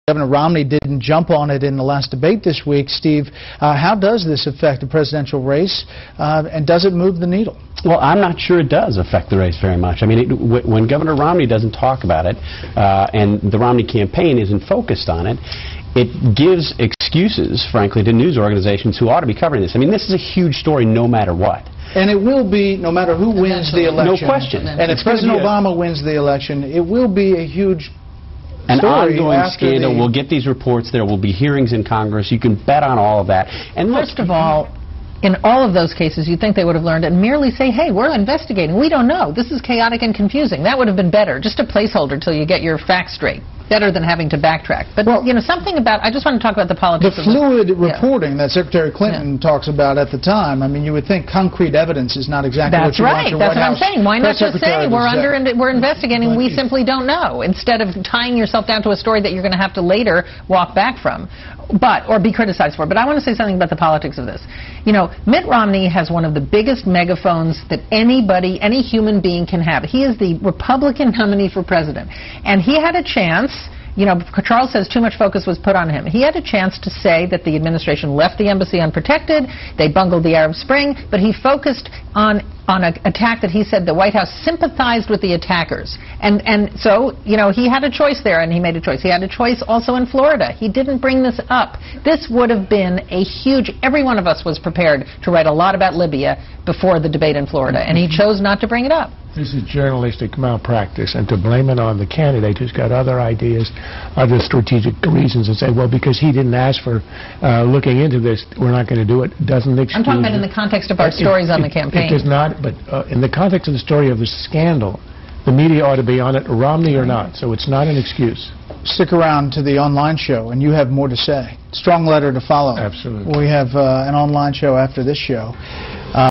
Governor Romney didn't jump on it in the last debate this week. Steve, how does this affect the presidential race, and does it move the needle? Well, I'm not sure it does affect the race very much. I mean, when Governor Romney doesn't talk about it, and the Romney campaign isn't focused on it, it gives excuses, frankly, to news organizations who ought to be covering this. I mean, this is a huge story no matter what. And it will be, no matter who wins the election. No question. And if President Obama wins the election, it will be a huge an ongoing scandal. We'll get these reports. There will be hearings in Congress. You can bet on all of that. And first of all, in all of those cases, you'd think they would have learned and merely say, hey, we're investigating. We don't know. This is chaotic and confusing. That would have been better. Just a placeholder till you get your facts straight. Better than having to backtrack. But, well, you know, something about, I just want to talk about the politics of the fluid reporting that Secretary Clinton talks about at the time. I mean, you would think concrete evidence is not exactly what you want your White House. That's what I'm saying. Why not just say we're investigating, we simply don't know, instead of tying yourself down to a story that you're going to have to later walk back from, or be criticized for. But I want to say something about the politics of this. You know, Mitt Romney has one of the biggest megaphones that anybody, any human being can have. He is the Republican nominee for president, and he had a chance. You know, Charles says too much focus was put on him. He had a chance to say that the administration left the embassy unprotected, they bungled the Arab Spring, but he focused on an attack that he said the White House sympathized with the attackers. And so, you know, he had a choice there, and he made a choice. He had a choice also in Florida. He didn't bring this up. This would have been a huge, every one of us was prepared to write a lot about Libya before the debate in Florida, and he chose not to bring it up. This is journalistic malpractice, and to blame it on the candidate who's got other ideas, other strategic reasons, and say, well, because he didn't ask for looking into this, we're not going to do it, doesn't excuse. I'm talking about in the context of our stories on the campaign. It does not, but in the context of the story of the scandal, the media ought to be on it, Romney or not, so it's not an excuse. Stick around to the online show, and you have more to say. Strong letter to follow. Absolutely. We have an online show after this show.